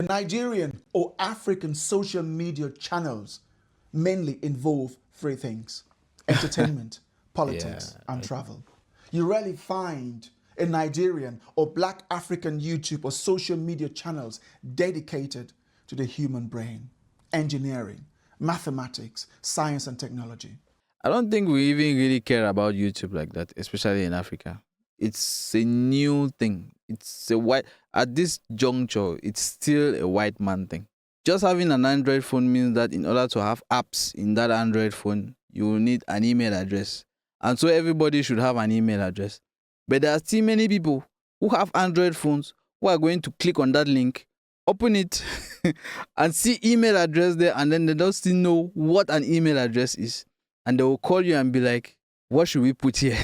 Nigerian or African social media channels mainly involve three things: entertainment, politics, and travel. You rarely find a Nigerian or Black African YouTube or social media channels dedicated to the human brain, engineering, mathematics, science, and technology. I don't think we even really care about YouTube like that, especially in Africa. It's a new thing. It's a white At this juncture, it's still a white man thing. Just having an Android phone means that in order to have apps in that Android phone, you will need an email address. And so everybody should have an email address. But there are still many people who have Android phones who are going to click on that link, open it, and see email address there, and then they don't still know what an email address is. And they will call you and be like, what should we put here?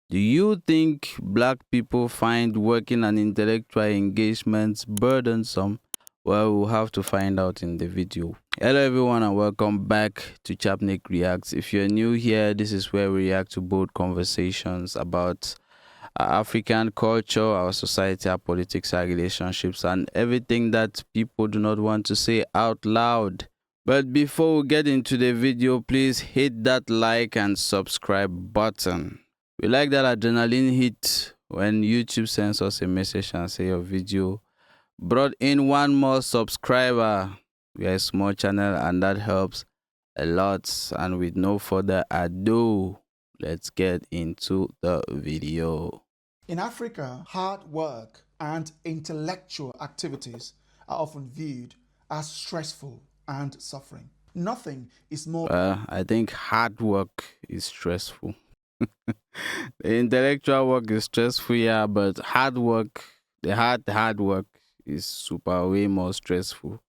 Do you think Black people find working and intellectual engagements burdensome? Well, we'll have to find out in the video. Hello everyone and welcome back to Chapnick Reacts. If you're new here, this is where we react to bold conversations about our African culture, our society, our politics, our relationships, and everything that people do not want to say out loud. But before we get into the video, please hit that like and subscribe button. We like that adrenaline hit when YouTube sends us a message and say your video brought in one more subscriber. We are a small channel and that helps a lot. And with no further ado, let's get into the video. In Africa, hard work and intellectual activities are often viewed as stressful and suffering. Nothing is more. I think hard work is stressful. The intellectual work is stressful, yeah, but hard work, the hard work is super way more stressful.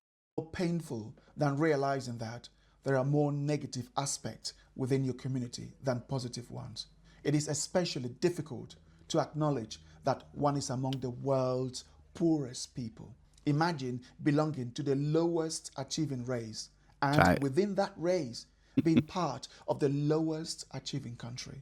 Painful than realizing that there are more negative aspects within your community than positive ones. It is especially difficult to acknowledge that one is among the world's poorest people. Imagine belonging to the lowest achieving race and within that race being part of the lowest achieving country.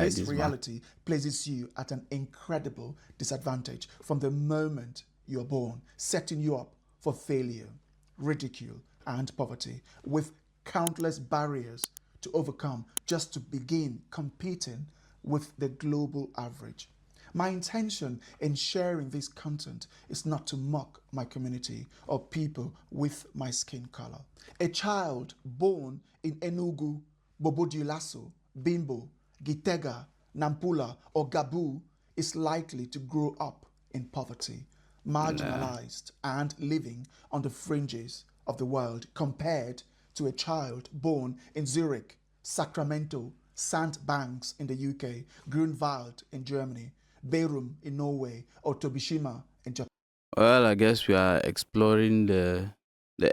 This reality places you at an incredible disadvantage from the moment you're born, setting you up for failure, ridicule, and poverty, with countless barriers to overcome just to begin competing with the global average. My intention in sharing this content is not to mock my community or people with my skin color. A child born in Enugu, Bobodulaso, Bimbo, Gitega, Nampula, or Gabu is likely to grow up in poverty, marginalized, and living on the fringes of the world compared to a child born in Zurich, Sacramento, Sandbanks in the UK, Grunwald in Germany, Bærum in Norway, or Tobishima in Japan. Well, I guess we are exploring the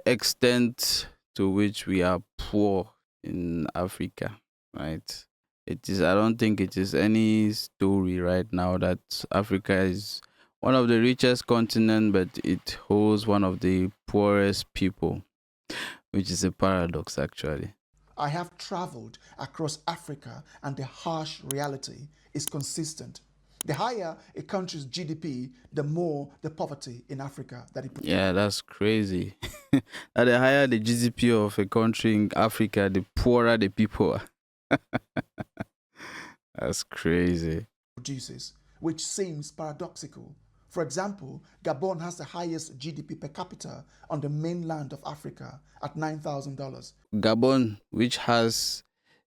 extent to which we are poor in Africa, right? I don't think it is any story right now that Africa is one of the richest continents, but it holds one of the poorest people, which is a paradox actually. I have traveled across Africa and the harsh reality is consistent. The higher a country's GDP, the more the poverty in Africa that it produces. Yeah, that's crazy. That the higher the GDP of a country in Africa, the poorer the people are. That's crazy. Produces, which seems paradoxical. For example, Gabon has the highest GDP per capita on the mainland of Africa at $9,000. Gabon, which has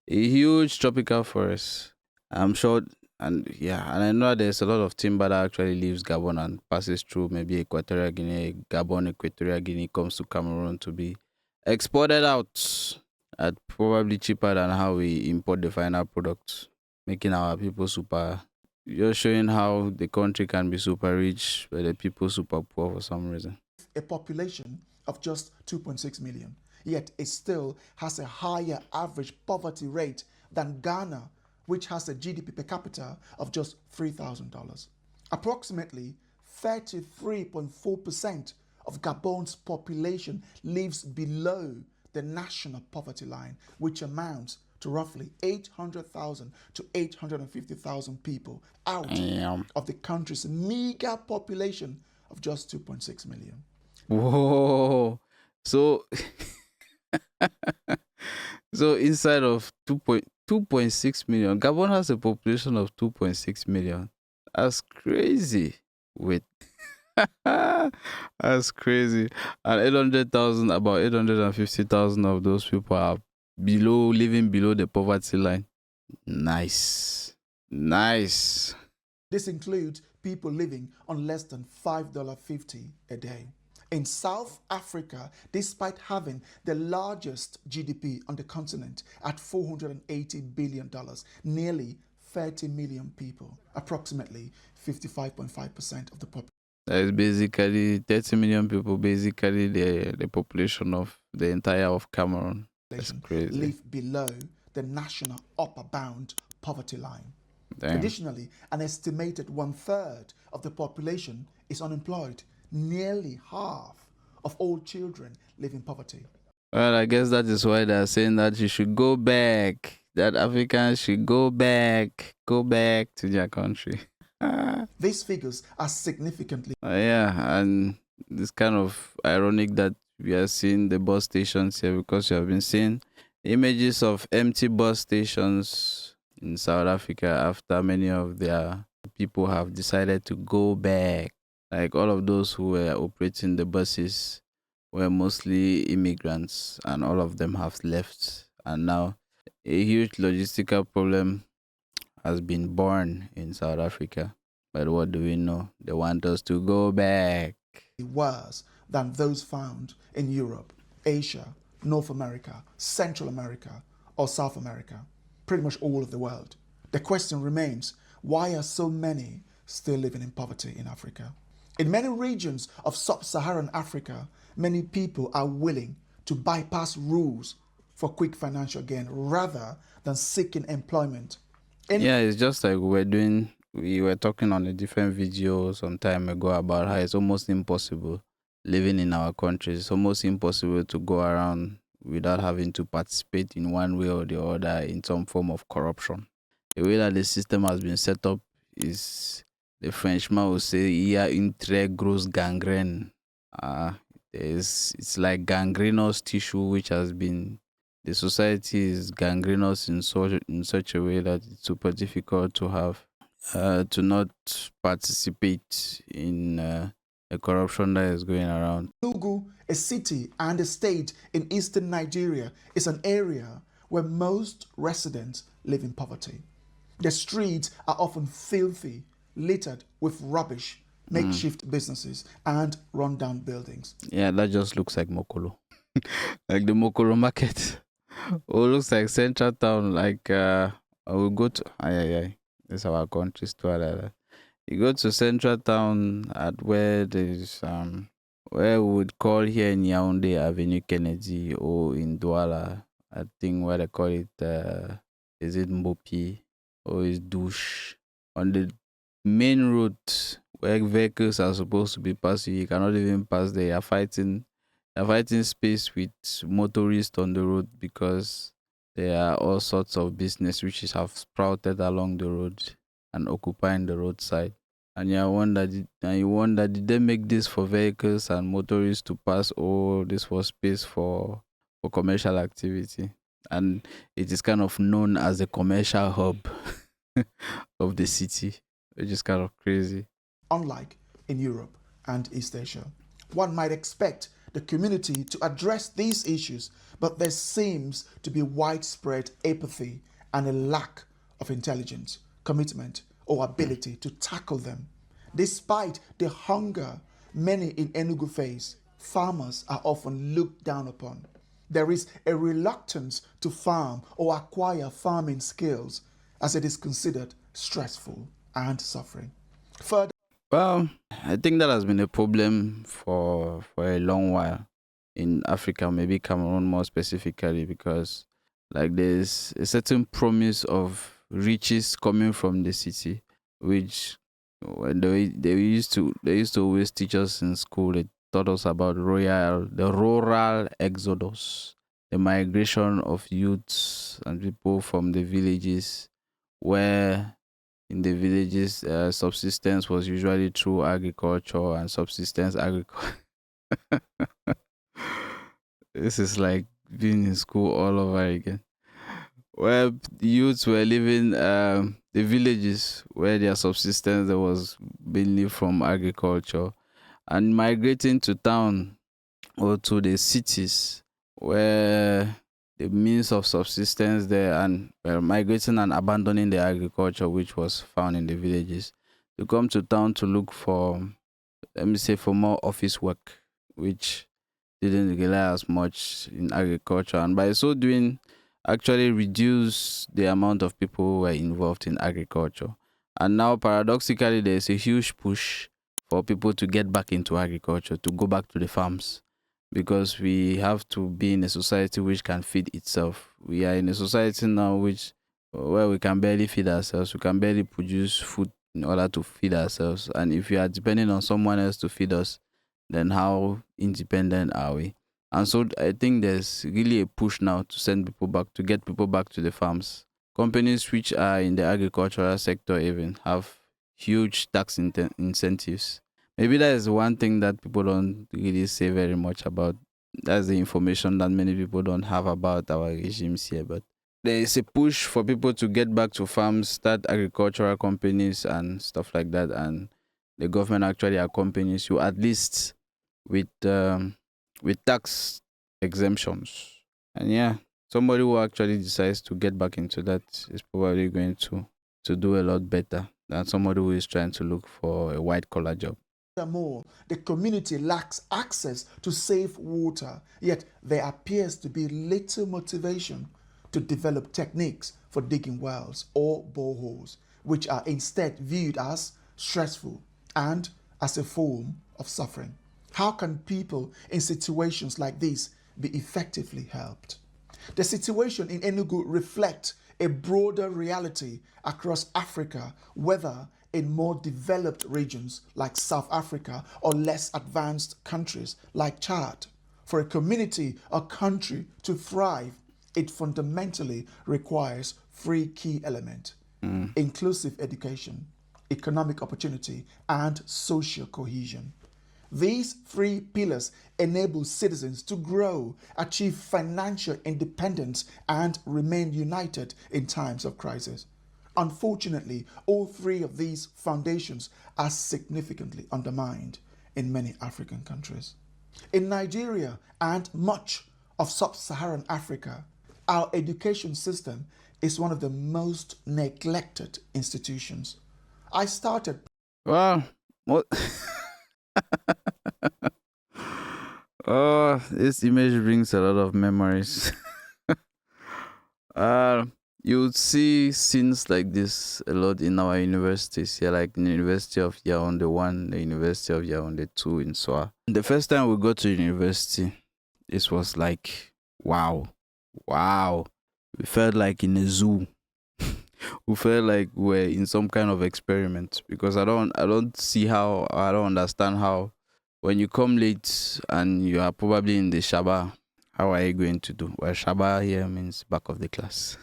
a huge tropical forest, I'm sure, and I know there's a lot of timber that actually leaves Gabon and passes through maybe Equatorial Guinea. Gabon, Equatorial Guinea comes to Cameroon to be exported out at probably cheaper than how we import the final product, making our people super. You're showing how the country can be super rich, but the people super poor for some reason. A population of just 2.6 million, yet it still has a higher average poverty rate than Ghana, which has a GDP per capita of just $3,000. Approximately 33.4% of Gabon's population lives below the national poverty line, which amounts to roughly 800,000 to 850,000 people out of the country's meager population of just 2.6 million. Whoa. So so inside of 2.6 million, Gabon has a population of 2.6 million. That's crazy. Wait. That's crazy. And 800,000, about 850,000 of those people are living below the poverty line. Nice. Nice. This includes people living on less than $5.50 a day. In South Africa, despite having the largest GDP on the continent at $480 billion, nearly 30 million people, approximately 55.5% of the population. That is basically 30 million people, basically the population of the entire of Cameroon. That's crazy. Live below the national upper bound poverty line. Damn. Additionally, an estimated 1/3 of the population is unemployed. Nearly half of all children live in poverty. Well, I guess that is why they're saying that you should go back, that Africans should go back to their country. These figures are significantly. Yeah, and it's kind of ironic that we are seeing the bus stations here, because you have been seeing images of empty bus stations in South Africa after many of their people have decided to go back. Like all of those who were operating the buses were mostly immigrants, and all of them have left. And now a huge logistical problem has been born in South Africa. But what do we know? They want us to go back. Worse than those found in Europe, Asia, North America, Central America, or South America, pretty much all of the world. The question remains, why are so many still living in poverty in Africa? In many regions of Sub-Saharan Africa, many people are willing to bypass rules for quick financial gain rather than seeking employment. Yeah, it's just like we were talking on a different video some time ago about how it's almost impossible living in our countries. It's almost impossible to go around without having to participate in one way or the other in some form of corruption. The way that the system has been set up is, the Frenchman will say, il y a une très grosse gangrène. It's like gangrenous tissue, which has been, the society is gangrenous in such a way that it's super difficult to have to not participate in the corruption that is going around. Enugu, a city and a state in eastern Nigeria, is an area where most residents live in poverty. The streets are often filthy, littered with rubbish, makeshift businesses, and run-down buildings. Yeah, that just looks like Mokolo. Like the Mokolo market. Oh, looks like Central Town. Like I will go to that's our countries too. You go to Central Town at where there's where we would call here in Yaoundé Avenue Kennedy, or in Douala, I think where they call it is it Mbopi or is Douche. On the main route where vehicles are supposed to be passing, you cannot even pass there. You're fighting space with motorists on the road, because there are all sorts of business which have sprouted along the road and occupying the roadside. And you wonder, did they make this for vehicles and motorists to pass, or this was space for commercial activity? And it is kind of known as the commercial hub of the city, which is kind of crazy. Unlike in Europe and East Asia, one might expect the community to address these issues, but there seems to be widespread apathy and a lack of intelligence, commitment, or ability to tackle them. Despite the hunger many in Enugu face, farmers are often looked down upon. There is a reluctance to farm or acquire farming skills, as it is considered stressful and suffering. Further, well, I think that has been a problem for a long while in Africa, maybe Cameroon more specifically, because like there's a certain promise of riches coming from the city, which when they used to always teach us in school. They taught us about the rural exodus, the migration of youths and people from the villages, where in the villages. Subsistence was usually through agriculture and subsistence agriculture. This is like being in school all over again. Where the youths were living the villages where their subsistence that was mainly from agriculture and migrating to town or to the cities where the means of subsistence there and were migrating and abandoning the agriculture which was found in the villages to come to town to look for, let me say, for more office work, which didn't rely as much in agriculture, and by so doing actually reduce the amount of people who were involved in agriculture. And now paradoxically there's a huge push for people to get back into agriculture, to go back to the farms, because we have to be in a society which can feed itself. We are in a society now which where we can barely feed ourselves. We can barely produce food in order to feed ourselves. And if we are depending on someone else to feed us, then how independent are we? And so I think there's really a push now to send people back, to get people back to the farms. Companies which are in the agricultural sector even have huge tax incentives. Maybe that is one thing that people don't really say very much about. That's the information that many people don't have about our regimes here. But there is a push for people to get back to farms, start agricultural companies and stuff like that. And the government actually accompanies you, at least with tax exemptions. And yeah, somebody who actually decides to get back into that is probably going to do a lot better than somebody who is trying to look for a white collar job. Furthermore, the community lacks access to safe water, yet there appears to be little motivation to develop techniques for digging wells or boreholes, which are instead viewed as stressful and as a form of suffering. How can people in situations like this be effectively helped? The situation in Enugu reflects a broader reality across Africa, whether in more developed regions like South Africa or less advanced countries like Chad. For a community or country to thrive, it fundamentally requires three key elements: inclusive education, economic opportunity, and social cohesion. These three pillars enable citizens to grow, achieve financial independence, and remain united in times of crisis. Unfortunately, all three of these foundations are significantly undermined in many African countries. In Nigeria and much of Sub-Saharan Africa, our education system is one of the most neglected institutions. I started. Well, what? Oh, this image brings a lot of memories. uh, you would see scenes like this a lot in our universities here, like in the University of Yaoundé 1, the University of Yaoundé 2 in Soa. The first time we got to university, this was like, wow, wow. We felt like in a zoo. We felt like we're in some kind of experiment, because I don't understand how when you come late and you are probably in the Shaba, how are you going to do? Well, Shaba here means back of the class.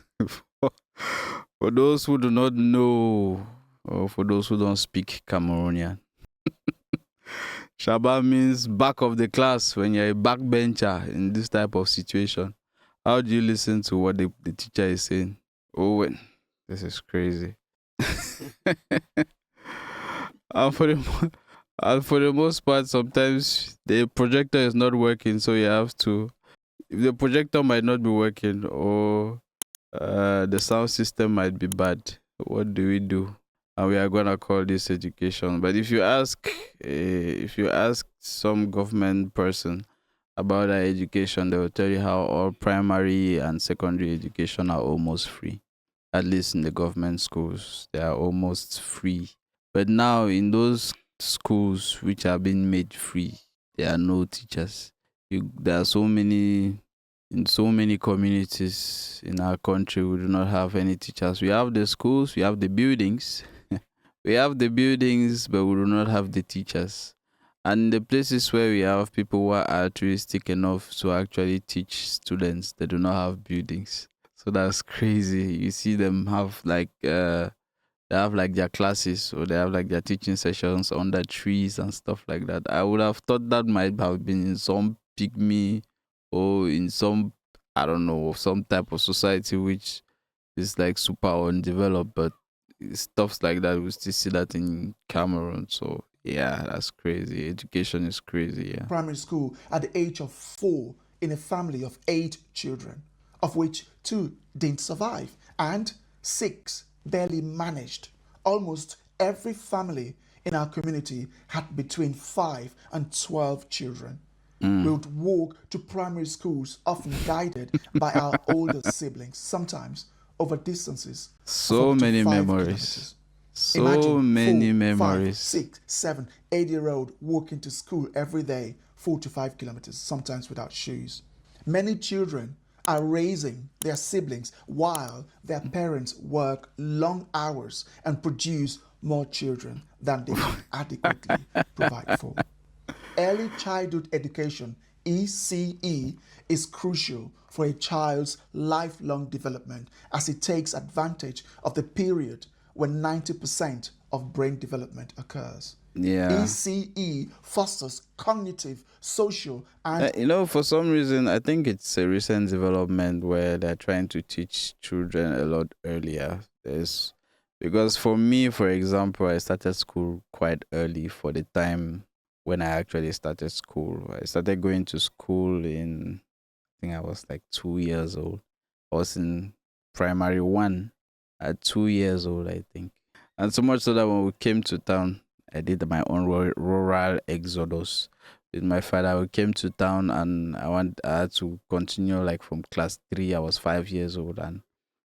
For those who do not know, or for those who don't speak Cameroonian, Shaba means back of the class. When you're a backbencher in this type of situation, how do you listen to what the teacher is saying? Oh, this is crazy. and for the and for the most part, sometimes the projector is not working, so you have to. If the projector might not be working, or the sound system might be bad, what do we do? And we are gonna call this education. But if you ask some government person about our education, they will tell you how all primary and secondary education are almost free. At least in the government schools, they are almost free. But now in those schools which are being made free, there are no teachers. There are so many communities in our country we do not have any teachers. We have the schools, we have the buildings, we have the buildings, but we do not have the teachers. And the places where we have people who are altruistic enough to actually teach students, they do not have buildings. So that's crazy. You see them have like they have like their classes or they have like their teaching sessions under trees and stuff like that. I would have thought that might have been in some pygmy or in some, I don't know, some type of society which is like super undeveloped, but stuffs like that we still see that in Cameroon. So yeah, that's crazy. Education is crazy. Yeah. Primary school at the age of 4 in a family of 8 children, of which 2 didn't survive and 6 barely managed. Almost every family in our community had between 5 and 12 children. We would walk to primary schools, often guided by our older siblings, sometimes over distances of So up to many 5 memories. kilometers. So Imagine many 4, 5, memories. 6, 7, 8 year old walking to school every day, 4 to 5 kilometers, sometimes without shoes. Many children are raising their siblings while their parents work long hours and produce more children than they can adequately provide for. Early childhood education, ECE, is crucial for a child's lifelong development as it takes advantage of the period when 90% of brain development occurs. Yeah. ECE fosters cognitive, social, and For some reason, I think it's a recent development where they're trying to teach children a lot earlier. There's because for me, for example, I started school quite early for the time when I actually started school. I started going to school in, I think I was like 2 years old. I was in primary one at 2 years old, I think. And so much so that when we came to town, I did my own rural exodus with my father. We came to town and I had to continue like from class 3. I was 5 years old. And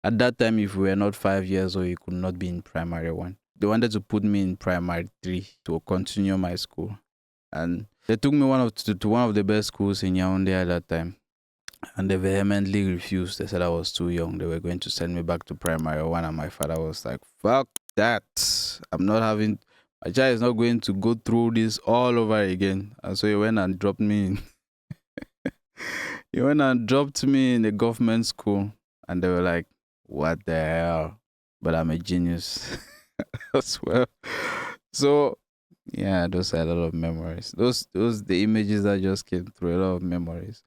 at that time, if we were not 5 years old, you could not be in primary one. They wanted to put me in primary 3 to continue my school. And they took me to one of the best schools in Yaoundé at that time. And they vehemently refused. They said I was too young. They were going to send me back to primary one. And my father was like, fuck that. I'm not having, my child is not going to go through this all over again. And so he went and dropped me in. He went and dropped me in the government school. And they were like, what the hell? But I'm a genius as well. So yeah, those are a lot of memories. Those the images that just came through, a lot of memories.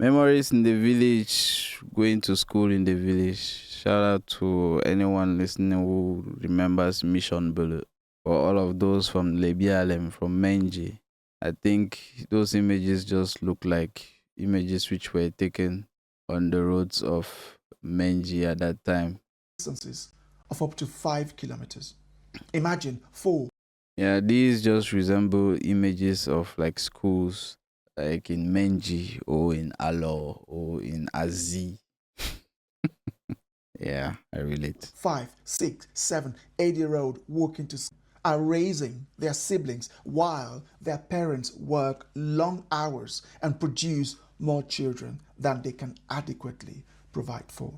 Memories in the village, going to school in the village. Shout out to anyone listening who remembers Mission Bulu or all of those from Lebialem, from Menji. I think those images just look like images which were taken on the roads of Menji at that time. distances of up to 5 kilometers. Imagine 4. Yeah, these just resemble images of like schools like in Menji or in Alo or in Azi. Yeah, I relate. 5, 6, 7, 8 year old walking to school are raising their siblings while their parents work long hours and produce more children than they can adequately provide for.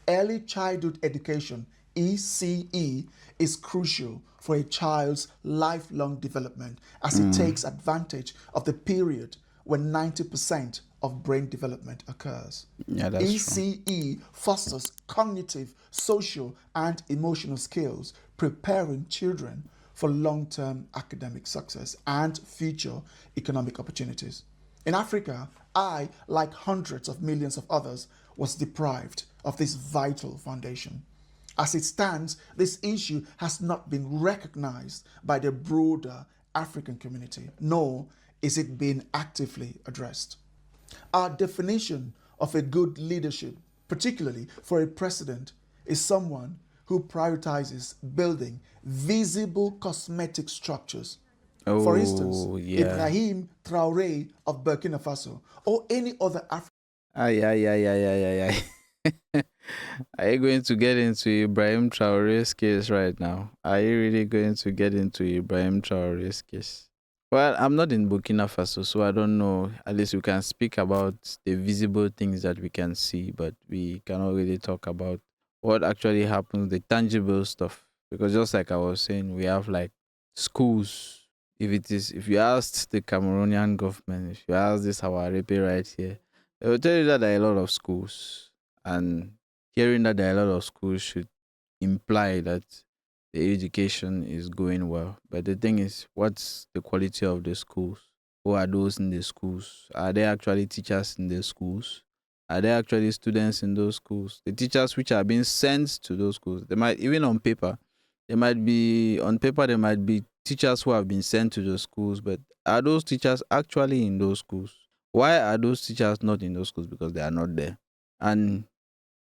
Early childhood education, ECE, is crucial for a child's lifelong development as it takes advantage of the period when 90% of brain development occurs. Yeah, that's true. ECE fosters cognitive, social, and emotional skills, preparing children for long term academic success and future economic opportunities. In Africa, I, like hundreds of millions of others, was deprived of this vital foundation. As it stands, this issue has not been recognized by the broader African community, nor is it being actively addressed. Our definition of a good leadership, particularly for a president, is someone who prioritizes building visible cosmetic structures. For instance, Oh, yeah. Ibrahim Traore of Burkina Faso or any other African Ay, ay, ay, ay, ay, ay, ay. Are you going to get into Ibrahim Traore's case right now? Are you really going to get into Ibrahim Traore's case? Well, I'm not in Burkina Faso, so I don't know. At least we can speak about the visible things that we can see, but we cannot really talk about what actually happens, the tangible stuff. Because just like I was saying, we have like schools. If you asked the Cameroonian government, if you ask this our Repe right here, they will tell you that there are a lot of schools. And hearing that there are a lot of schools should imply that the education is going well. But the thing is, what's the quality of the schools? Who are those in the schools? Are there actually teachers in the schools? Are there actually students in those schools? The teachers which are being sent to those schools, they might even on paper there might be teachers who have been sent to the schools, but are those teachers actually in those schools? Why are those teachers not in those schools? Because they are not there. And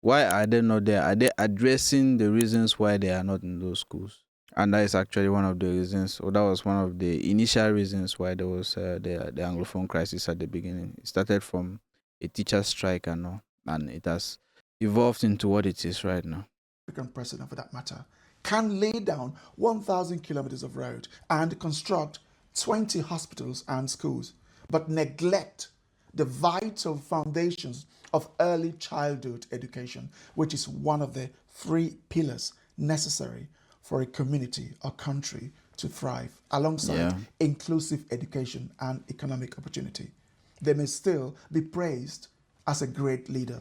why are they not there? Are they addressing the reasons why they are not in those schools? And that is actually one of the reasons, or that was one of the initial reasons why there was the Anglophone crisis at the beginning. It started from a teacher strike and all, and it has evolved into what it is right now. African president, for that matter, can lay down 1,000 kilometers of road and construct 20 hospitals and schools, but neglect the vital foundations of early childhood education, which is one of the 3 pillars necessary for a community or country to thrive, alongside inclusive education and economic opportunity. They may still be praised as a great leader.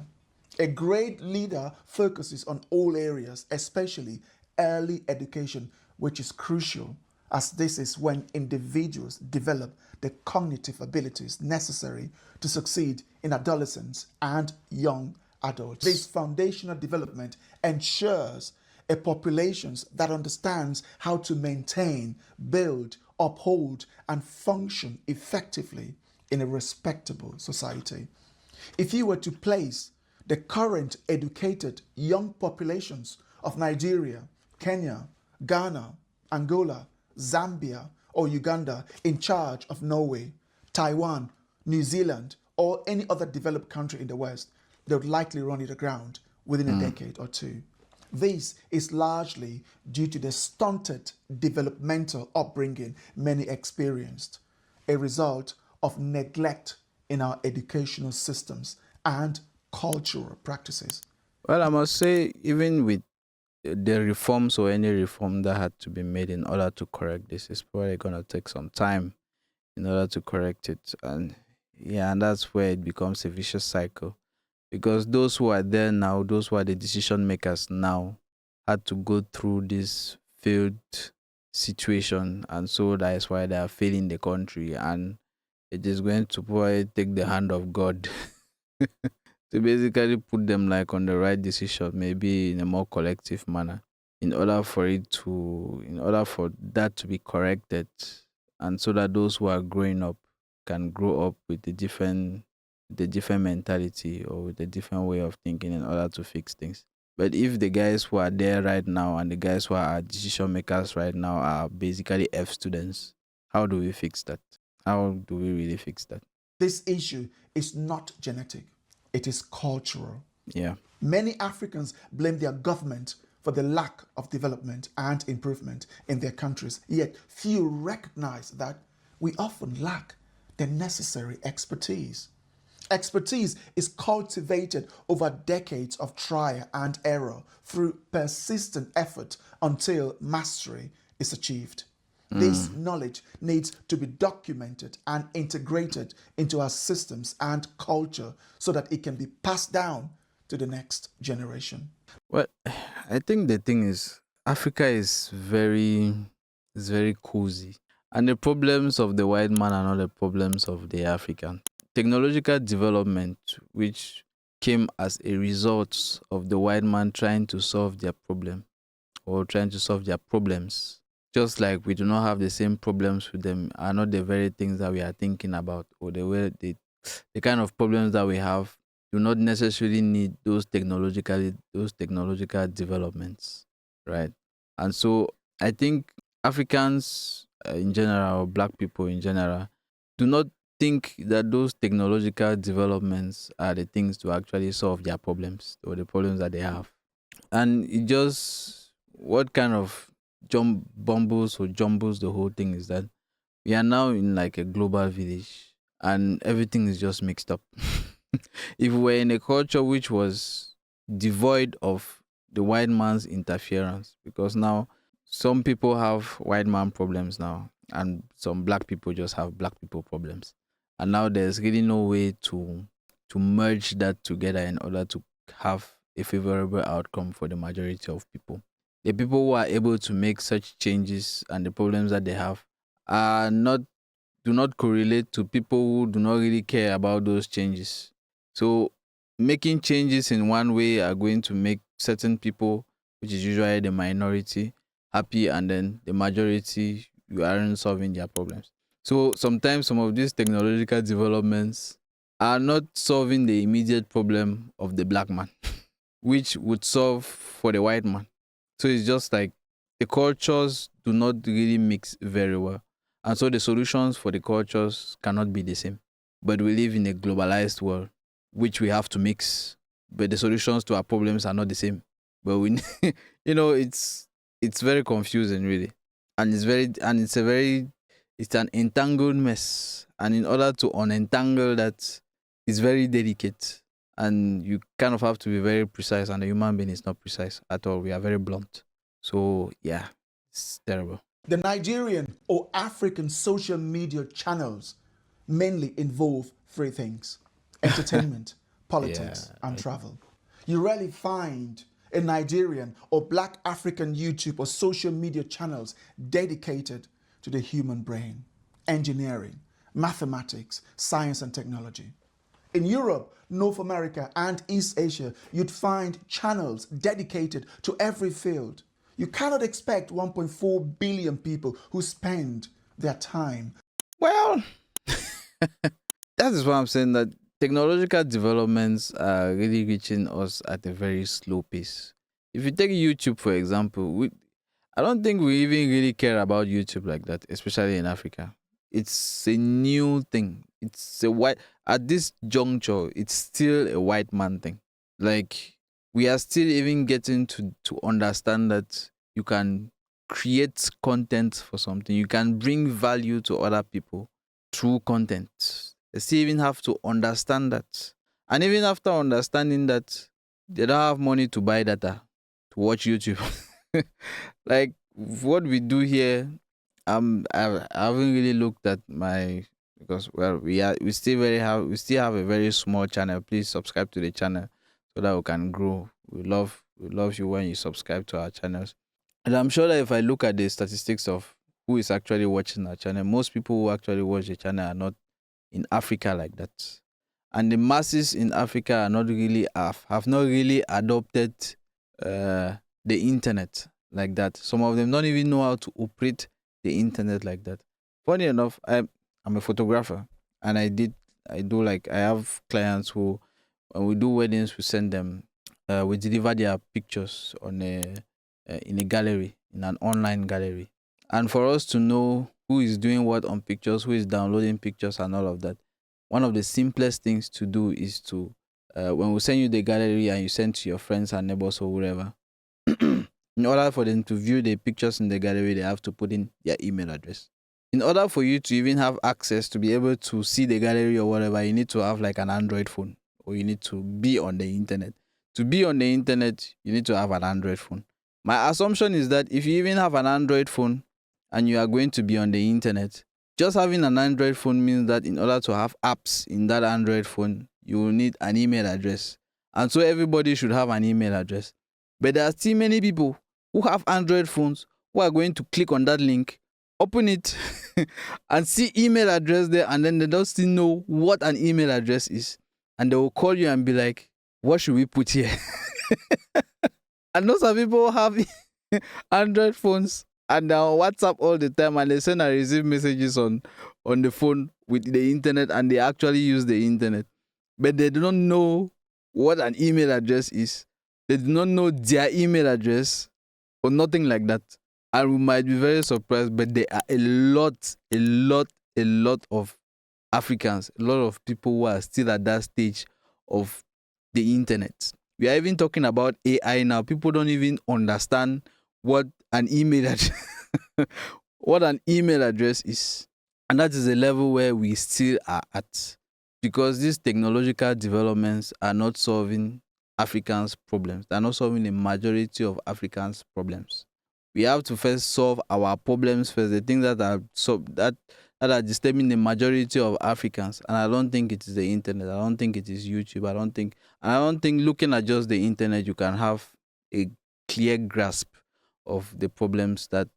A great leader focuses on all areas, especially early education, which is crucial, as this is when individuals develop the cognitive abilities necessary to succeed in adolescence and young adults. This foundational development ensures a population that understands how to maintain, build, uphold, and function effectively in a respectable society. If you were to place the current educated young populations of Nigeria, Kenya, Ghana, Angola, Zambia, or Uganda in charge of Norway, Taiwan, New Zealand, or any other developed country in the West, they would likely run it aground within a decade or two. This is largely due to the stunted developmental upbringing many experienced, a result of neglect in our educational systems and cultural practices. Well, I must say, even with the reforms or any reform that had to be made in order to correct this, it's probably going to take some time in order to correct it. And yeah, and that's where it becomes a vicious cycle. Because those who are there now, those who are the decision makers now, had to go through this failed situation. And so that is why they are failing the country. And it is going to probably take the hand of God to basically put them like on the right decision, maybe in a more collective manner, in order for that to be corrected, and so that those who are growing up can grow up with the different mentality or with a different way of thinking in order to fix things. But if the guys who are there right now and the guys who are decision makers right now are basically F students, how do we fix that? How do we really fix that? This issue is not genetic, it is cultural. Yeah. Many Africans blame their government for the lack of development and improvement in their countries, yet few recognize that we often lack the necessary expertise. Expertise is cultivated over decades of trial and error through persistent effort until mastery is achieved. This knowledge needs to be documented and integrated into our systems and culture so that it can be passed down to the next generation. Well, I think the thing is Africa is very cozy. And the problems of the white man are not the problems of the African. Technological development, which came as a result of the white man trying to solve their problem or trying to solve their problems, just like we do not have the same problems with them, are not the very things that we are thinking about, or the kind of problems that we have do not necessarily need those technological developments, right? And so I think Africans in general, or black people in general, do not think that those technological developments are the things to actually solve their problems or the problems that they have. And it just, what kind of bumbles or jumbles the whole thing is that we are now in like a global village and everything is just mixed up. If we were in a culture which was devoid of the white man's interference, because now some people have white man problems now and some black people just have black people problems, and now there's really no way to merge that together in order to have a favorable outcome for the majority of people. the people who are able to make such changes and the problems that they have are not do not correlate to people who do not really care about those changes. So making changes in one way are going to make certain people, which is usually the minority, happy, and then the majority, you aren't solving their problems. So sometimes some of these technological developments are not solving the immediate problem of the black man, which would solve for the white man. So it's just like the cultures do not really mix very well. And so the solutions for the cultures cannot be the same. But we live in a globalized world, which we have to mix. But the solutions to our problems are not the same. But we, it's very confusing, really, and it's an entangled mess. And in order to unentangle that, it's very delicate, and you kind of have to be very precise. And the human being is not precise at all. We are very blunt. So yeah, it's terrible. The Nigerian or African social media channels mainly involve three things: entertainment, politics, Yeah, and travel. You rarely find a Nigerian or Black African YouTube or social media channels dedicated to the human brain, engineering, mathematics, science, and technology. In Europe, North America, and East Asia, you'd find channels dedicated to every field. You cannot expect 1.4 billion people who spend their time. well, that is why I'm saying that technological developments are really reaching us at a very slow pace. If you take YouTube, for example, I don't think we even really care about YouTube like that, especially in Africa. It's a new thing. It's a white At this juncture, it's still a white man thing. Like, we are still even getting to understand that you can create content for something. You can bring value to other people through content. They still even have to understand that. And even after understanding that, they don't have money to buy data to watch YouTube. Like, what we do here, I haven't really looked at my, because well, we still have a very small channel. Please subscribe to the channel so that we can grow. We love you when you subscribe to our channels. And I'm sure that if I look at the statistics of who is actually watching our channel, most people who actually watch the channel are not in Africa like that. And the masses in Africa are not really have not really adopted the internet like that. Some of them don't even know how to operate the internet like that. Funny enough, I'm a photographer, and I have clients who, when we do weddings, we send them, we deliver their pictures in a gallery, in an online gallery. And for us to know who is doing what on pictures, who is downloading pictures, and all of that, one of the simplest things to do is to, when we send you the gallery and you send to your friends and neighbors or whoever, in order for them to view the pictures in the gallery, they have to put in their email address. In order for you to even have access to be able to see the gallery or whatever, you need to have like an Android phone, or you need to be on the internet. To be on the internet, you need to have an Android phone. My assumption is that if you even have an Android phone and you are going to be on the internet, just having an Android phone means that in order to have apps in that Android phone, you will need an email address. And so everybody should have an email address. But there are still many people who have Android phones who are going to click on that link, open it, and see email address there, and then they don't still know what an email address is. And they will call you and be like, what should we put here? And those are people who have Android phones and they're on WhatsApp all the time, and they send and receive messages on the phone with the internet, and they actually use the internet. But they do not know what an email address is. They do not know their email address or nothing like that. And we might be very surprised, but there are a lot of Africans, a lot of people who are still at that stage of the internet. We are even talking about AI now. People don't even understand what an email address what an email address is. And that is a level where we still are at, because these technological developments are not solving Africans' problems. They're not solving the majority of Africans' problems. We have to first solve our problems first, the things that are disturbing the majority of Africans. And I don't think it is the internet. I don't think it is YouTube. I don't think looking at just the internet you can have a clear grasp of the problems that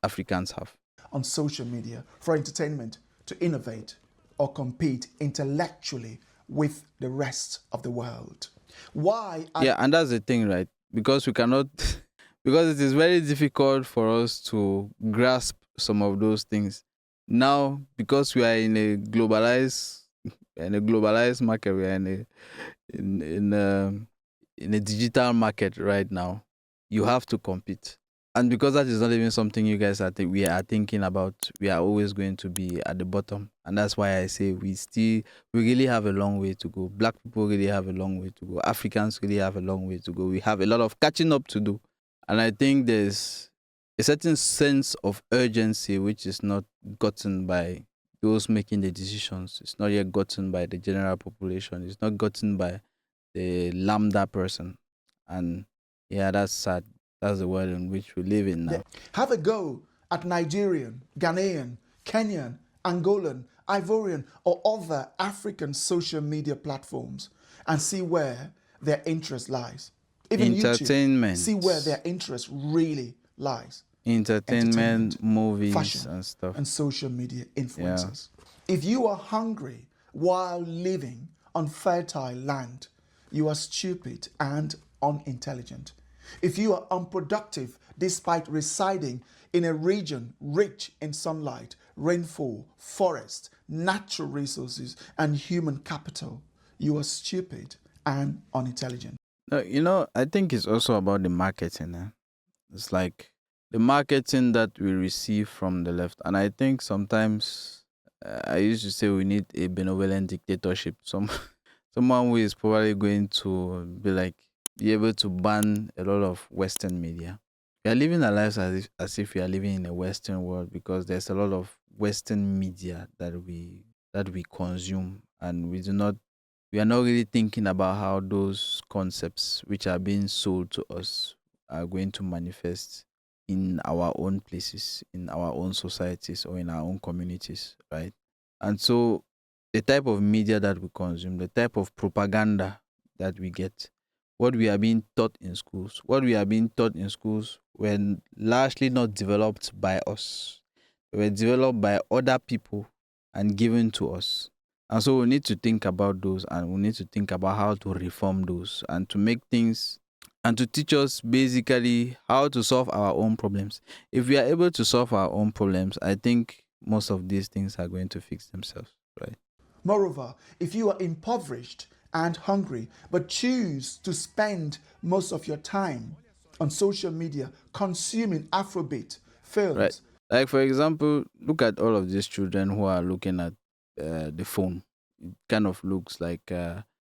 Africans have. On social media for entertainment, to innovate or compete intellectually with the rest of the world. Why are Yeah, and that's the thing, right? Because we cannot, because it is very difficult for us to grasp some of those things. Now, because we are in a globalized market, we are in a digital market right now. You have to compete, and because that is not even something you guys we are thinking about, we are always going to be at the bottom, and that's why I say we really have a long way to go. Black people really have a long way to go. Africans really have a long way to go. We have a lot of catching up to do, and I think there's a certain sense of urgency which is not gotten by those making the decisions. It's not yet gotten by the general population. It's not gotten by the lambda person, and yeah, that's sad. That's the world in which we live in now. have a go at Nigerian, Ghanaian, Kenyan, Angolan, Ivorian, or other African social media platforms and see where their interest lies. Even Entertainment. YouTube, see where their interest really lies. Entertainment, movies, fashion, and stuff. and social media influencers. If you are hungry while living on fertile land, you are stupid and unintelligent. If you are unproductive despite residing in a region rich in sunlight, rainfall, forest, natural resources, and human capital, you are stupid and unintelligent. No, I think it's also about the marketing. It's like the marketing that we receive from the left. And I think sometimes I used to say we need a benevolent dictatorship. Someone who is probably going to be able to ban a lot of Western media. We are living our lives as if we are living in a Western world, because there's a lot of Western media that we consume, and we are not really thinking about how those concepts which are being sold to us are going to manifest in our own places, in our own societies, or in our own communities, right? And so the type of media that we consume, the type of propaganda that we get, what we are being taught in schools, were largely not developed by us. They were developed by other people and given to us. And so we need to think about those, and we need to think about how to reform those, and to make things, and to teach us basically how to solve our own problems. If we are able to solve our own problems, I think most of these things are going to fix themselves, right? Moreover, if you are impoverished and hungry, but choose to spend most of your time on social media consuming Afrobeat films, Right. Like, for example, look at all of these children who are looking at the phone. It kind of looks like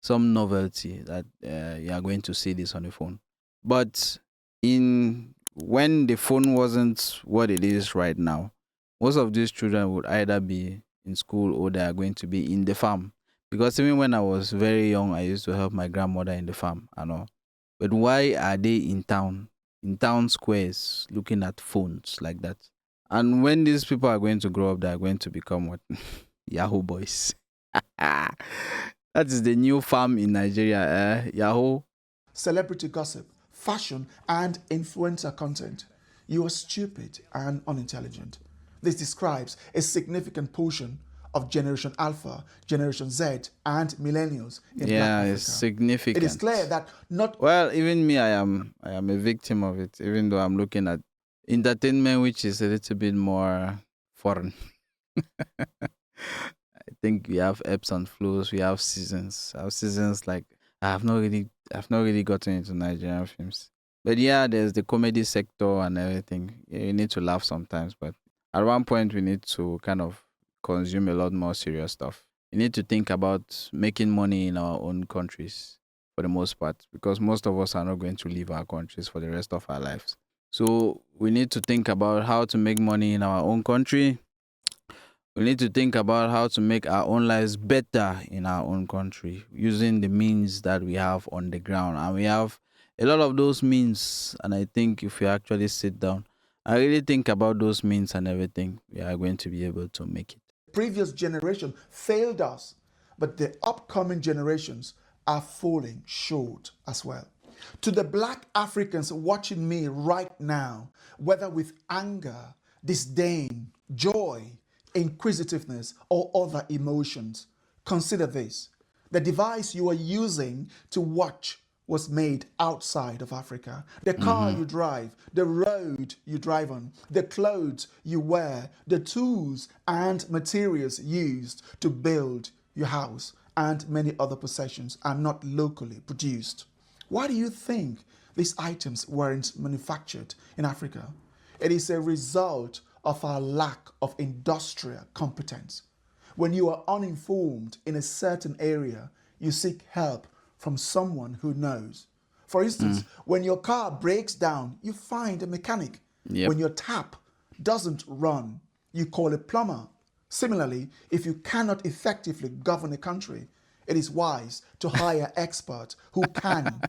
some novelty that you are going to see this on the phone. But in when the phone wasn't what it is right now, most of these children would either be in school or they are going to be in the farm. Because even when I was very young, I used to help my grandmother in the farm, I know. But why are they in town squares, looking at phones like that? And when these people are going to grow up, they are going to become what? Yahoo boys. That is the new farm in Nigeria, Yahoo. celebrity gossip, fashion, and influencer content, you are stupid and unintelligent. This describes a significant portion of Generation Alpha, Generation Z, and Millennials in Black Africa. It's significant. It is clear that not Well, even me, I am a victim of it, even though I'm looking at entertainment which is a little bit more foreign. I think we have ebbs and flows, we have seasons. Our seasons, like, I've not really gotten into Nigerian films. But yeah, there's the comedy sector and everything. Yeah, you need to laugh sometimes, but at one point we need to kind of consume a lot more serious stuff. We need to think about making money in our own countries for the most part, because most of us are not going to leave our countries for the rest of our lives. So we need to think about how to make money in our own country. We need to think about how to make our own lives better in our own country using the means that we have on the ground. And we have a lot of those means. And I think if we actually sit down, I really think about those means and everything, we are going to be able to make it. previous generation failed us, but the upcoming generations are falling short as well. To the black Africans watching me right now, whether with anger, disdain, joy, inquisitiveness, or other emotions, consider this. The device you are using to watch was made outside of Africa. The car you drive, the road you drive on, the clothes you wear, the tools and materials used to build your house, and many other possessions are not locally produced. Why do you think these items weren't manufactured in Africa? It is a result of our lack of industrial competence. When you are uninformed in a certain area, you seek help from someone who knows. For instance, when your car breaks down, you find a mechanic. Yep. When your tap doesn't run, you call a plumber. Similarly, if you cannot effectively govern a country, it is wise to hire experts who can.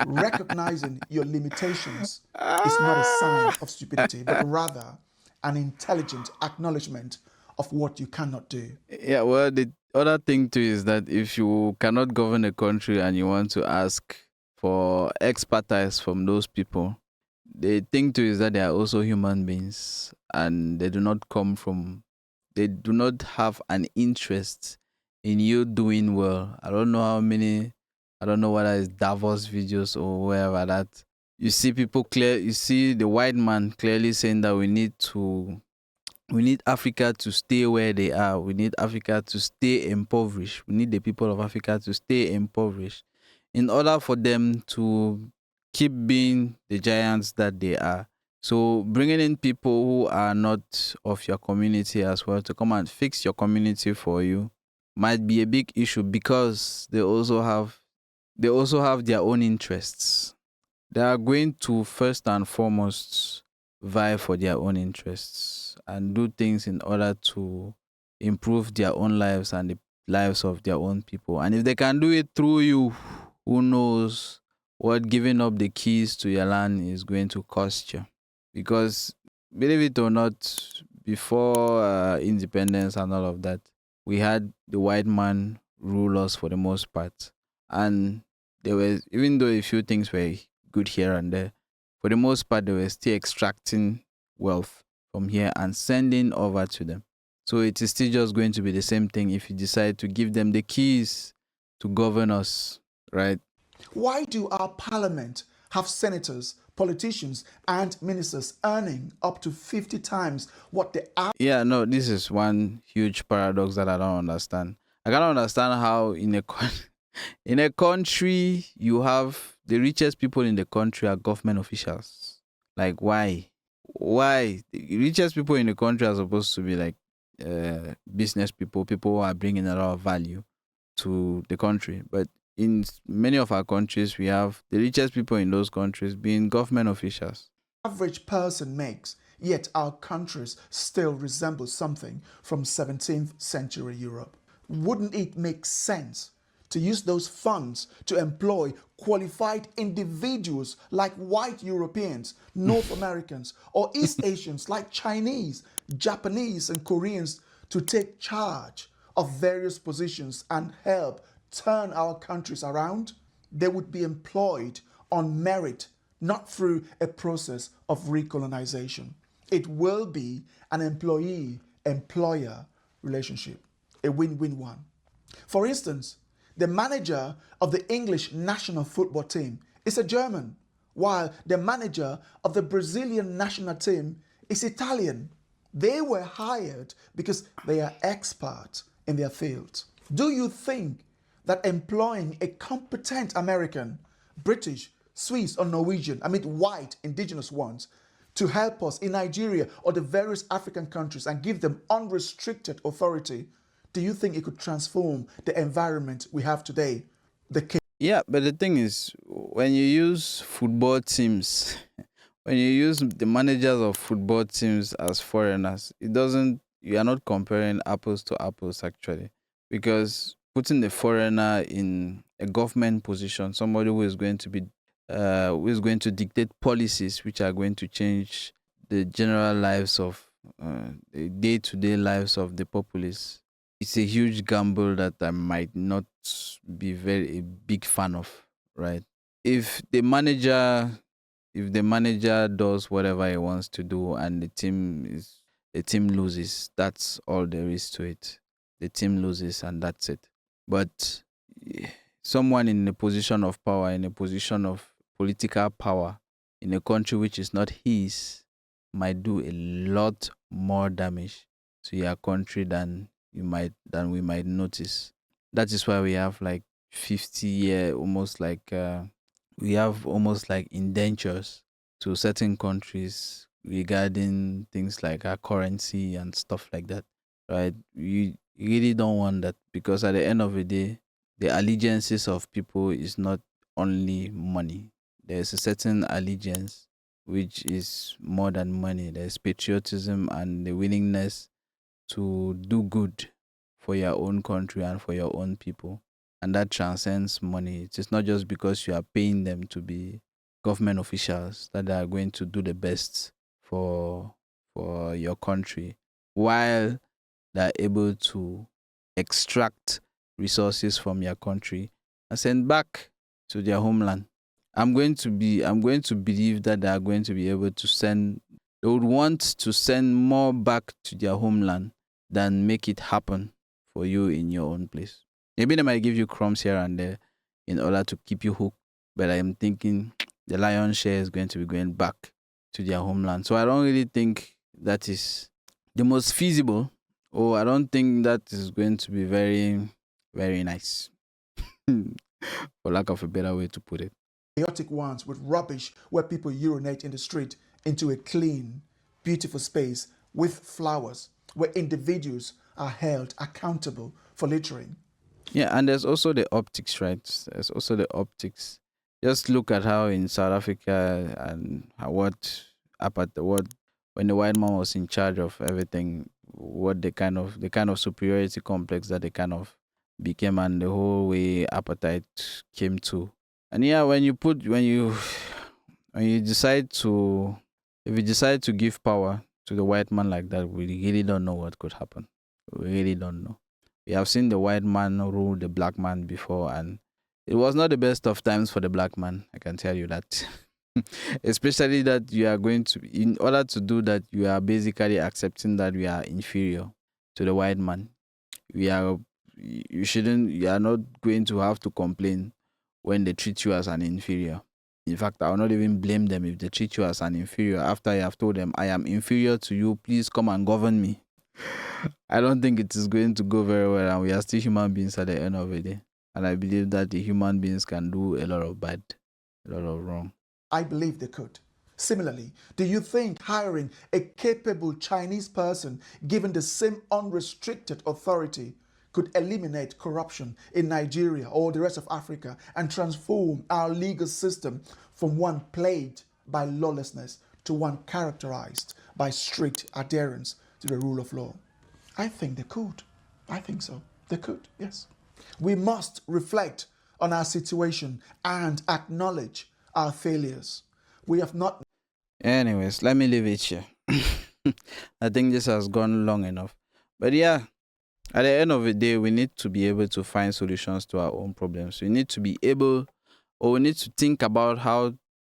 Recognizing your limitations is not a sign of stupidity, but rather an intelligent acknowledgement of what you cannot do. Yeah, well, the other thing too is that if you cannot govern a country and you want to ask for expertise from those people, the thing too is that they are also human beings and they do not have an interest in you doing well. I don't know whether it's Davos videos or wherever that you see you see the white man clearly saying that we need Africa to stay where they are. We need Africa to stay impoverished. We need the people of Africa to stay impoverished in order for them to keep being the giants that they are. So bringing in people who are not of your community as well to come and fix your community for you might be a big issue because they also have their own interests. They are going to first and foremost vie for their own interests and do things in order to improve their own lives and the lives of their own people. And if they can do it through you, who knows what giving up the keys to your land is going to cost you. Because believe it or not, before independence and all of that, we had the white man rule us for the most part. And there was, even though a few things were good here and there, for the most part, they were still extracting wealth from here and sending over to them. So it is still just going to be the same thing if you decide to give them the keys to govern us, right? Why do our parliament have senators, politicians, and ministers earning up to 50 times what the Yeah, no, this is one huge paradox that I don't understand. I cannot understand how in a country you have the richest people in the country are government officials. Like why? Why? The richest people in the country are supposed to be like business people, people who are bringing a lot of value to the country. But in many of our countries, we have the richest people in those countries being government officials. average person makes, yet our countries still resemble something from 17th century Europe. Wouldn't it make sense to use those funds to employ qualified individuals like white Europeans, North Americans, or East Asians like Chinese, Japanese, and Koreans to take charge of various positions and help turn our countries around? They would be employed on merit, not through a process of recolonization. It will be an employee-employer relationship, a win-win one. For instance, the manager of the English national football team is a German, while the manager of the Brazilian national team is Italian. They were hired because they are experts in their fields. Do you think that employing a competent American, British, Swiss, or Norwegian, white indigenous ones, to help us in Nigeria or the various African countries and give them unrestricted authority, do you think it could transform the environment we have today? Yeah, but the thing is, when you use football teams, when you use the managers of football teams as foreigners, you are not comparing apples to apples actually. Because putting the foreigner in a government position, somebody who is going to dictate policies which are going to change the general lives of the day-to-day lives of the populace, it's a huge gamble that I might not be very a big fan of, right? if the manager if the manager does whatever he wants to do and the team loses, that's all there is to it. The team loses and that's it. But eh, someone in a position of power, in a position of political power, in a country which is not his, might do a lot more damage to your country than we might notice. That is why we have like 50-year almost like we have almost like indentures to certain countries regarding things like our currency and stuff like that, right? You really don't want that because at the end of the day, the allegiances of people is not only money. There's a certain allegiance which is more than money. There's patriotism and the willingness to do good for your own country and for your own people. And that transcends money. It is not just because you are paying them to be government officials that they are going to do the best for your country while they're able to extract resources from your country and send back to their homeland. I'm going to believe that they are going to be able to send they would want to send more back to their homeland than make it happen for you in your own place. Maybe they might give you crumbs here and there in order to keep you hooked, but I'm thinking the lion's share is going to be going back to their homeland. So I don't really think that is the most feasible, or I don't think that is going to be very, very nice, for lack of a better way to put it. Chaotic ones with rubbish where people urinate in the street into a clean, beautiful space with flowers where individuals are held accountable for littering. Yeah, and there's also the optics, right? There's also the optics. Just look at how in South Africa and what when the white man was in charge of everything, what the kind of superiority complex that they kind of became, and the whole way apartheid came to. And yeah, when you decide to if you decide to give power to the white man like that, we really don't know what could happen. We really don't know. We have seen the white man rule the black man before, and it was not the best of times for the black man. I can tell you that. Especially that you are going to, in order to do that, you are basically accepting that we are inferior to the white man. We are, you are not going to have to complain when they treat you as an inferior. In fact, I will not even blame them if they treat you as an inferior after you have told them, I am inferior to you, please come and govern me. I don't think it is going to go very well, and we are still human beings at the end of the day. And I believe that the human beings can do a lot of bad, a lot of wrong. I believe they could. Similarly, do you think hiring a capable Chinese person given the same unrestricted authority could eliminate corruption in Nigeria or the rest of Africa and transform our legal system from one plagued by lawlessness to one characterized by strict adherence to the rule of law? I think they could. I think so. They could, yes. We must reflect on our situation and acknowledge our failures. We have not. Anyways, let me leave it here. I think this has gone long enough. But yeah, at the end of the day, we need to be able to find solutions to our own problems. We need to be able, or we need to think about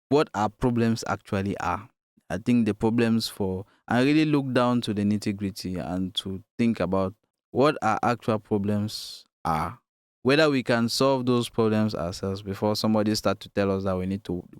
what our problems actually are. I think the problems and really look down to the nitty gritty and to think about what our actual problems are. Whether we can solve those problems ourselves before somebody start to tell us that we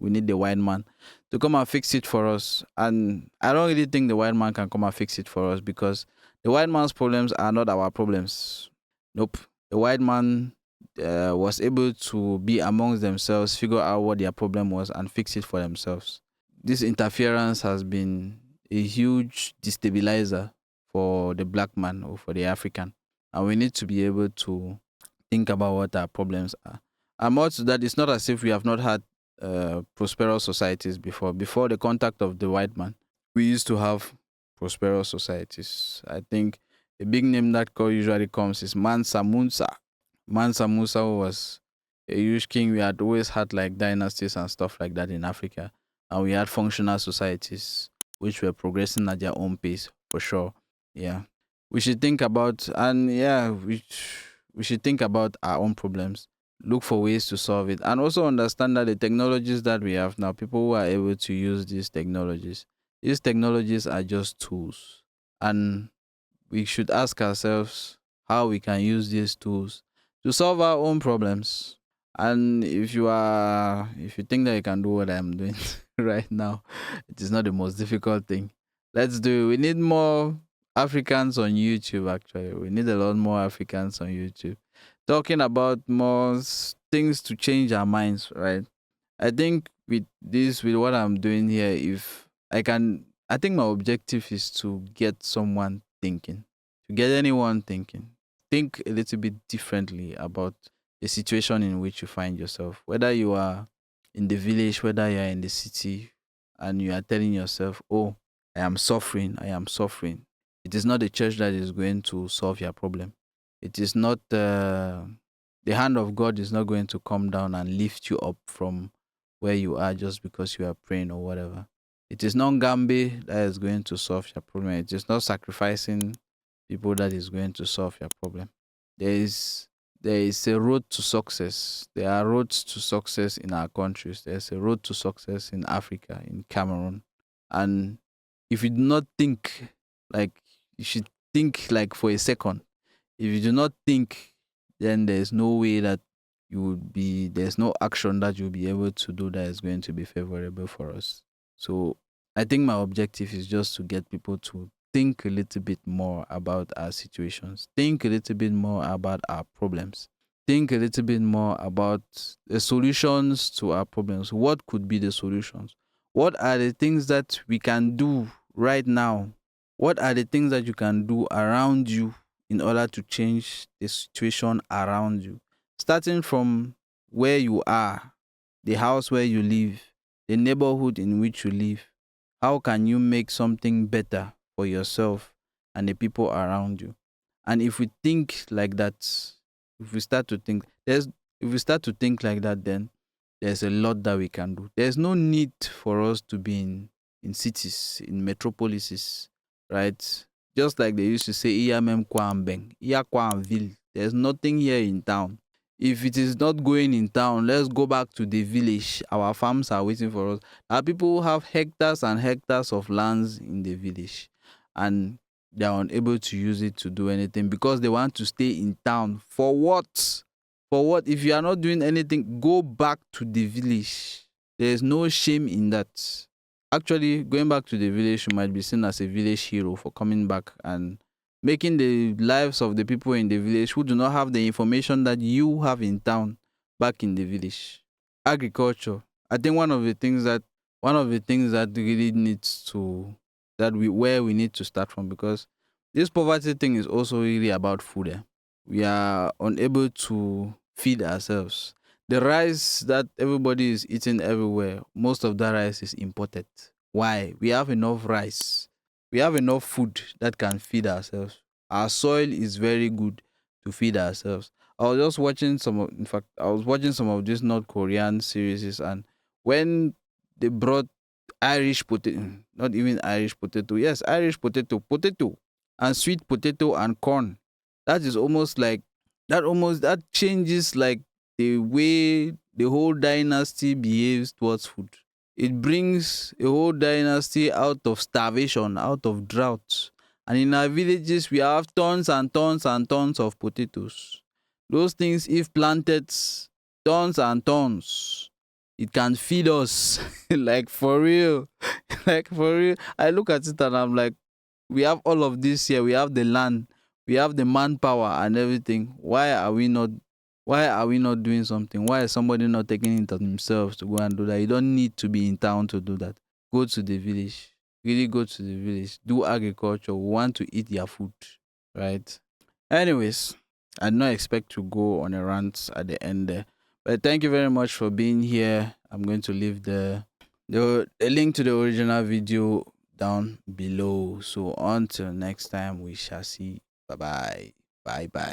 need the white man to come and fix it for us. And I don't really think the white man can come and fix it for us because the white man's problems are not our problems. Nope. The white man was able to be amongst themselves, figure out what their problem was, and fix it for themselves. This interference has been a huge destabilizer for the black man or for the African. And we need to be able to think about what our problems are. And more to that, it's not as if we have not had prosperous societies before. Before the contact of the white man, we used to have prosperous societies. I think the big name that usually comes is Mansa Musa. Mansa Musa was a huge king. We had always had like dynasties and stuff like that in Africa. And we had functional societies which were progressing at their own pace, for sure. Yeah. We should think about, and yeah, we should think about our own problems look for ways to solve it, and also understand that the technologies that we have now, people who are able to use these technologies are just tools. And we should ask ourselves how we can use these tools to solve our own problems. And if you think that you can do what I'm doing right now, it is not the most difficult thing. Let's do it. We need more Africans on YouTube, actually. We need a lot more Africans on YouTube talking about more things to change our minds, right? I think with what I'm doing here, if I can, I think my objective is to get someone thinking, to get anyone thinking. Think a little bit differently about the situation in which you find yourself, whether you are in the village, whether you are in the city, and you are telling yourself, oh, I am suffering. It is not the church that is going to solve your problem. It is not, the hand of God is not going to come down and lift you up from where you are just because you are praying or whatever. It is not Gambi that is going to solve your problem. It is not sacrificing people that is going to solve your problem. There is there is a road to success. There are roads to success in our countries. There's a road to success in Africa, in Cameroon. And if you do not think like you should think like for a second. If you do not think, then there's no way that there's no action that you'll be able to do that is going to be favorable for us. So I think my objective is just to get people to think a little bit more about our situations, think a little bit more about our problems, think a little bit more about the solutions to our problems. What could be the solutions? What are the things that we can do right now? What are the things that you can do around you in order to change the situation around you? Starting from where you are, the house where you live, the neighborhood in which you live. How can you make something better for yourself and the people around you? And if we think like that, if we start to think, if we start to think like that, then there's a lot that we can do. There's no need for us to be in cities, in metropolises, right? Just like they used to say, "Iyamem kwambeng, iya kwamville." There's nothing here in town. If it is not going in town, let's go back to the village. Our farms are waiting for us. Our people have hectares and hectares of lands in the village, and they are unable to use it to do anything because they want to stay in town. For what? For what? If you are not doing anything, go back to the village. There is no shame in that. Actually, going back to the village, you might be seen as a village hero for coming back and making the lives of the people in the village who do not have the information that you have in town back in the village. Agriculture. I think one of the things that really needs to that we where we need to start from, because this poverty thing is also really about food. We are unable to feed ourselves. The rice that everybody is eating everywhere, most of that rice is imported. Why? We have enough rice. We have enough food that can feed ourselves. Our soil is very good to feed ourselves. In fact, I was watching some of these North Korean series, and when they brought Irish potato, not even Irish potato, yes, Irish potato, and sweet potato and corn. That is almost like that changes like the way the whole dynasty behaves towards food. It brings a whole dynasty out of starvation, out of drought. And in our villages, we have tons and tons and tons of potatoes. Those things, if planted tons and tons, it can feed us. Like for real. Like for real. I look at it and I'm like, we have all of this here. We have the land, we have the manpower and everything. Why are we not doing something? Why is somebody not taking it on themselves to go and do that? You don't need to be in town to do that. Go to the village. Really go to the village. Do agriculture. We want to eat your food. Right? Anyways, I did not expect to go on a rant at the end there. But thank you very much for being here. I'm going to leave the link to the original video down below. So until next time, we shall see. Bye bye. Bye bye.